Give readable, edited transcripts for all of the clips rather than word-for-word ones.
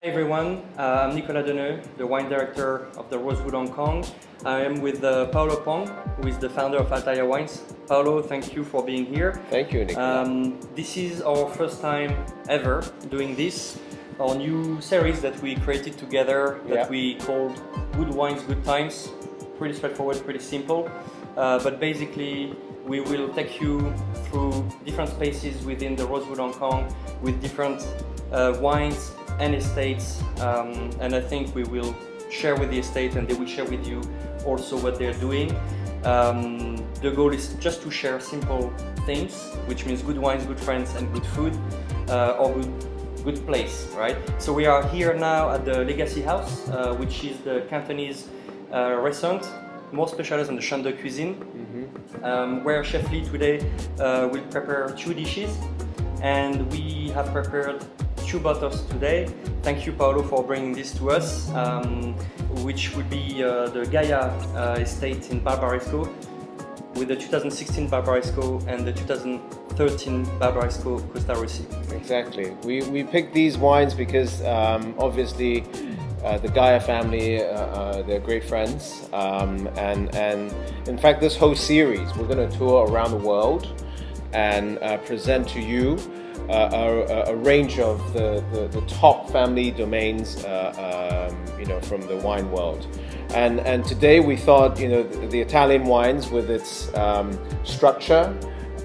Everyone, I'm Nicolas Deneux, the wine director of the Rosewood Hong Kong. I am with Paolo Pong, who is the founder of Altaia Wines. Paolo, thank you for being here. Thank you, Nicolas. This is our first time ever doing this, our new series that we created together that we called Good Wines, Good Times. Pretty straightforward, pretty simple, but basically we will take you through different spaces within the Rosewood Hong Kong with different wines and estates, and I think we will share with the estate and they will share with you also what they're doing. The goal is just to share simple things, which means good wines, good friends and good food, or good place, right? So we are here now at the Legacy House, which is the Cantonese restaurant, more specialized in the Shan de cuisine, where Chef Lee today will prepare 2 dishes, and we have prepared 2 bottles today. Thank you, Paolo, for bringing this to us, which would be the Gaja estate in Barbaresco, with the 2016 Barbaresco and the 2013 Barbaresco Costa Rossi. Exactly. We picked these wines because obviously the Gaja family, they're great friends, and in fact this whole series we're going to tour around the world and present to you a range of the top family domains, from the wine world. And today we thought, the Italian wines with its structure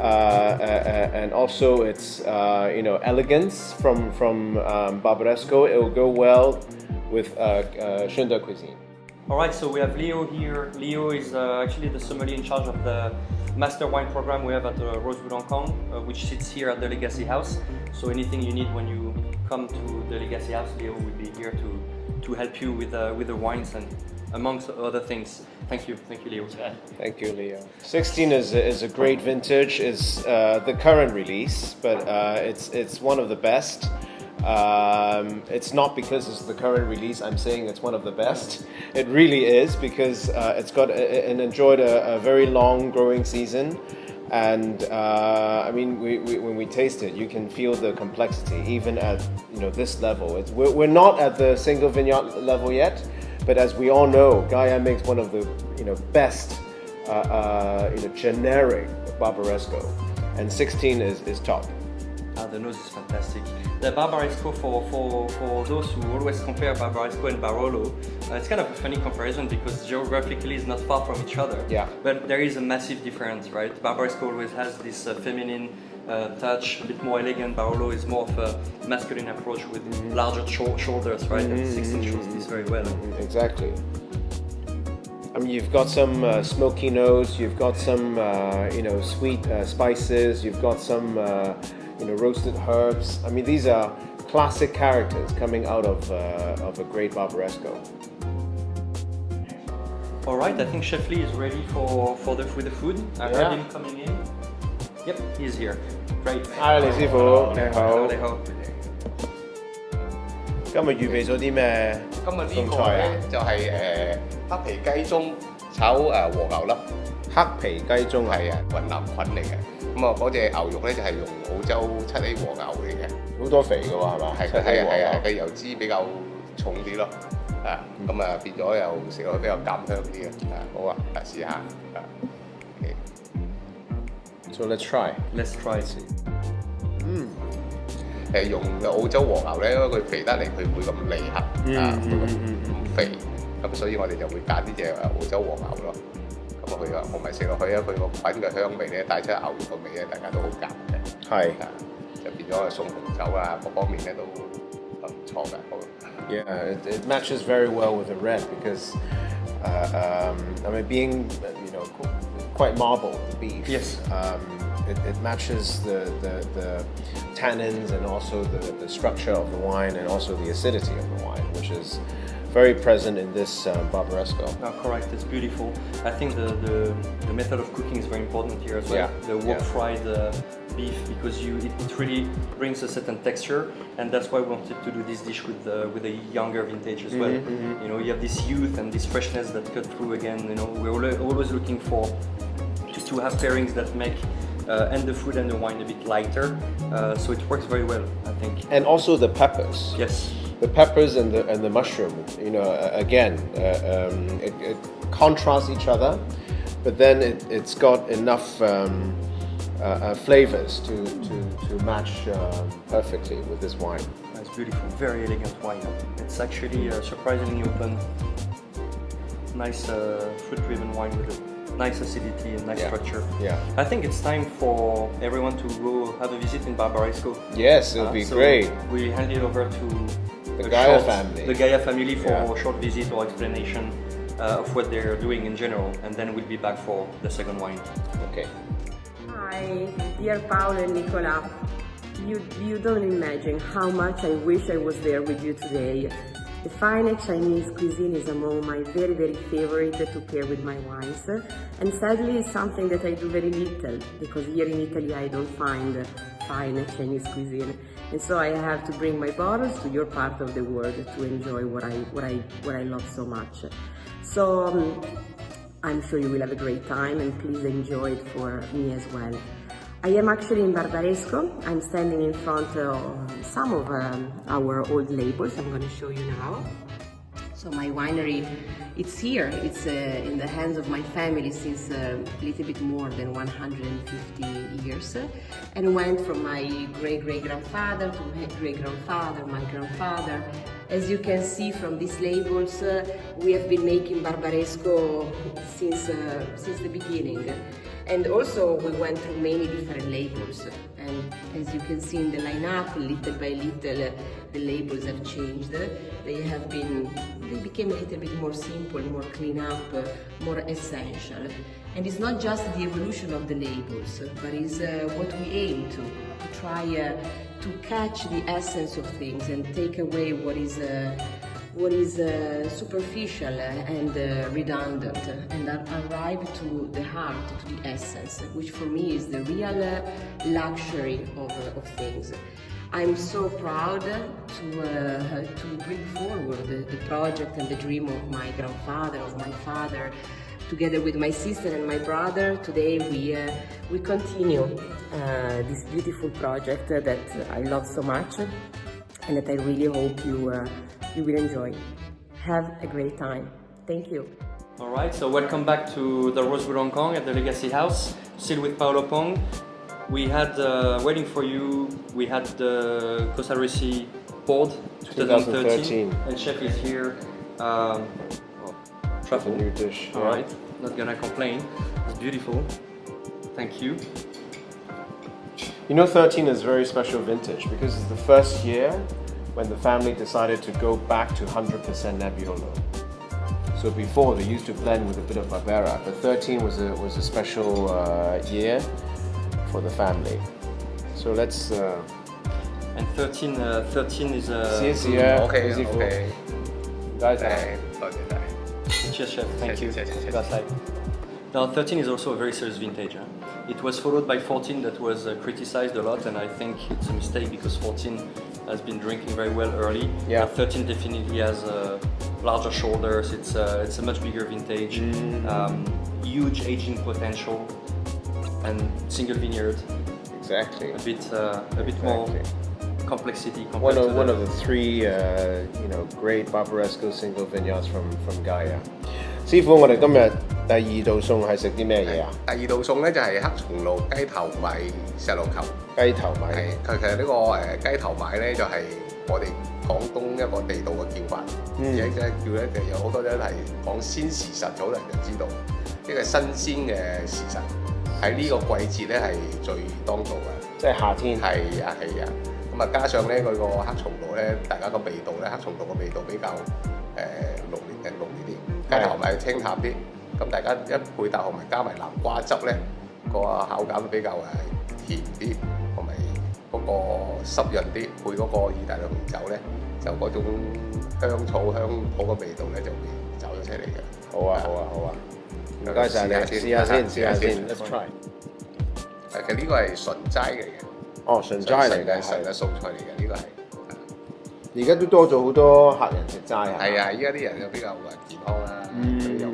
and also its, elegance from Barbaresco, it will go well with Shan cuisine. Alright, so we have Leo here. Leo is actually the sommelier in charge of the master wine program we have at the Rosewood Hong Kong, which sits here at the Legacy House. So anything you need when you come to the Legacy House, Leo will be here to help you with the wines and amongst other things. Thank you, Leo. Thank you, Leo. 16 is a great vintage. It's the current release, but it's one of the best. It's not because it's the current release I'm saying it's one of the best. It really is because it's got and enjoyed a very long growing season, and when we taste it, you can feel the complexity even at this level. We're not at the single vineyard level yet, but as we all know, Gaja makes one of the best generic Barbaresco, and 16 is top. The nose is fantastic. The Barbaresco, for those who always compare Barbaresco and Barolo, it's kind of a funny comparison because geographically it's not far from each other. Yeah. But there is a massive difference, right? Barbaresco always has this feminine touch, a bit more elegant. Barolo is more of a masculine approach with larger shoulders, right? And 16 shows this very well. Exactly. I mean, you've got some smoky nose, you've got some sweet spices, you've got some roasted herbs. I mean, these are classic characters coming out of a great Barbaresco. All right, I think Chef Lee is ready for the food. I heard him coming in. Yep, he's here. Great. Hi， 李師傅，你好。你好。今日預備咗啲咩？今日呢個咧就係黑皮雞中炒和牛粒。黑皮雞中係啊，雲南菌嚟嘅。咁啊，嗰隻牛肉咧就係用澳洲7A和牛嚟嘅。好多肥嘅喎，係嘛？係，佢油脂比較重啲咯。咁啊變咗又食落比較甘香啲嘅。好啊，試下。So let's try. Let's try it. 用澳洲和牛咧，因為佢肥得嚟，佢唔會咁膩核咁肥，咁所以我哋就會揀呢隻澳洲和牛咯。咁佢話同埋食落去咧，佢個菌嘅香味咧帶出牛肉個味咧，大家都好夾嘅。係，就變咗送紅酒啊，各方面咧都唔錯嘅。Yeah, it matches very well with the red because being quite marbled, the beef. Yes. It matches the tannins and also the structure of the wine and also the acidity of the wine, which is very present in this Barbaresco. Correct, it's beautiful. I think the method of cooking is very important here as well. Yeah. The wok-fried beef, because it really brings a certain texture, and that's why we wanted to do this dish with a younger vintage as well. You have this youth and this freshness that cut through again. We're always looking for just to have pairings that make and the food and the wine a bit lighter, so it works very well, I think. And also the peppers. Yes. the peppers and the mushroom, again, it contrasts each other, but then it's got enough flavors to match perfectly with this wine. It's beautiful, very elegant wine. It's actually surprisingly open. Nice fruit-driven wine with a nice acidity and nice structure. Yeah. I think it's time for everyone to go have a visit in Barbaresco. Yes, it'll be great. We hand it over to the Gaja family. The Gaja family for a short visit or explanation of what they're doing in general, and then we'll be back for the second wine. Okay. Hi, dear Paolo and Nicola. You don't imagine how much I wish I was there with you today. The fine Chinese cuisine is among my very, very favorite to pair with my wines, and sadly it's something that I do very little, because here in Italy I don't find fine Chinese cuisine, and so I have to bring my bottles to your part of the world to enjoy what I love so much. So I'm sure you will have a great time, and please enjoy it for me as well. I am actually in Barbaresco. I'm standing in front of some of our old labels. I'm going to show you now. So my winery, it's here. It's in the hands of my family since a little bit more than 150 years, and went from my great-great-grandfather to my great-grandfather, my grandfather. As you can see from these labels, we have been making Barbaresco since the beginning. And also we went through many different labels, and as you can see in the lineup, little by little the labels have changed. They became a little bit more simple, more clean up, more essential. And it's not just the evolution of the labels, but it's what we aim to try to catch the essence of things and take away what is superficial and redundant, and arrive to the heart, to the essence, which for me is the real luxury of things. I'm so proud to bring forward the project and the dream of my grandfather, of my father, together with my sister and my brother. Today we continue this beautiful project that I love so much, and that I really hope you will enjoy. Have a great time. Thank you. All right, so welcome back to the Rosewood Hong Kong at the Legacy House, still with Paolo Pong. We had, waiting for you, we had the Costa Risi board 2013, and chef is here. Truffle. New dish. All right, not gonna complain. It's beautiful. Thank you. 13 is very special vintage because it's the first year when the family decided to go back to 100% Nebbiolo. So before they used to blend with a bit of Barbera, but 13 was a special year for the family. So let's. And 13 is OK。 Guys, Cheers, chef. Thank you. That's like. Now 13 is also a very serious vintage. Huh? It was followed by 14 that was criticized a lot, and I think it's a mistake because 14 has been drinking very well early. Yeah. 13 definitely has larger shoulders. It's a much bigger vintage, huge aging potential, and single vineyard. Exactly. A bit more complexity. One of the three, great Barbaresco single vineyards from Gaja. 師傅，我哋今日第二道餸係食啲咩嘢啊？第二道餸咧就係黑松露雞頭米石榴球。雞頭米係，其實呢個雞頭米咧就係我哋廣東一個地道嘅叫法，而且叫咧就有好多人係講鮮事實，好多人就知道呢個新鮮嘅事實喺呢個季節咧係最當道嘅，即係夏天。係啊係啊，咁啊加上咧佢個黑松露咧，大家個味道咧，黑松露個味道比較濃烈啲。 雞頭米清淡啲，咁大家一配搭同埋加埋南瓜汁咧，個口感比較甜啲，同埋嗰個濕潤啲，配嗰個意大利紅酒咧，就嗰種香草香土嘅味道咧就會走咗出嚟嘅。好啊，唔該曬你，試下先 ，Let's try。其實呢個係純齋嚟嘅。哦，純齋嚟嘅，純嘅素菜嚟嘅，呢個係。 而家都多咗好多客人食齋啊！係啊，依家啲人就比較健康啦，佢又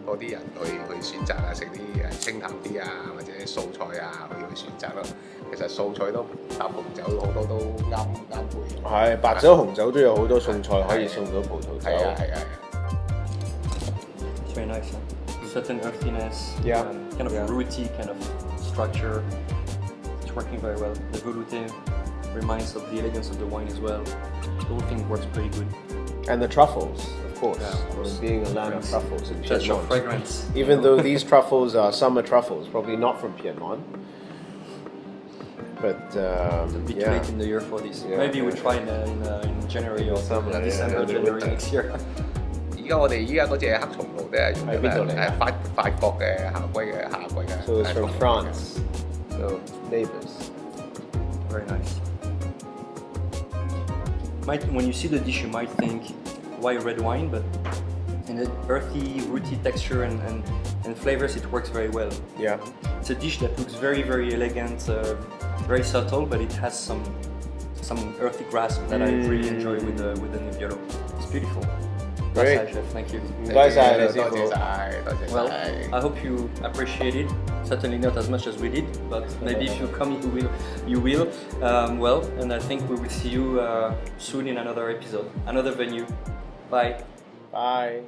嗰多啲人去選擇啊，食啲清淡啲啊，或者素菜啊去選擇咯。其實素菜都搭紅酒好多都啱配。係白酒、紅酒都有好多餸菜可以送到葡萄酒。係啊。It's very nice. Certain earthiness, Yeah. Kind of rooty kind of structure. It's working very well. The velouté reminds of the elegance of the wine as well. The whole thing works pretty good. And the truffles, of course. Yeah, of course. Being a land of truffles in Touch of Piedmont. fragrance. Even though these truffles are summer truffles, probably not from Piedmont. But It's a bit late in the year for this. Yeah. Maybe we try in January or Summer, December, yeah. January next year. 我哋依家嗰隻黑松露咧，用喺邊度嚟啊？法國嘅夏季嘅。 so it's from France. So neighbors. Very nice. When you see the dish, you might think, why red wine? But in the earthy, rooty texture and flavors, it works very well. Yeah. It's a dish that looks very, very elegant, very subtle, but it has some earthy grasp that I really enjoy with the Nebbiolo. It's beautiful. Great. That's chef. Thank you. 唔該晒你師多謝傅。晒，多謝 Well, 晒。 I hope you appreciate it. Certainly not as much as we did, but maybe if you come, you will. Well, and I think we will see you soon in another episode, another venue. Bye. Bye.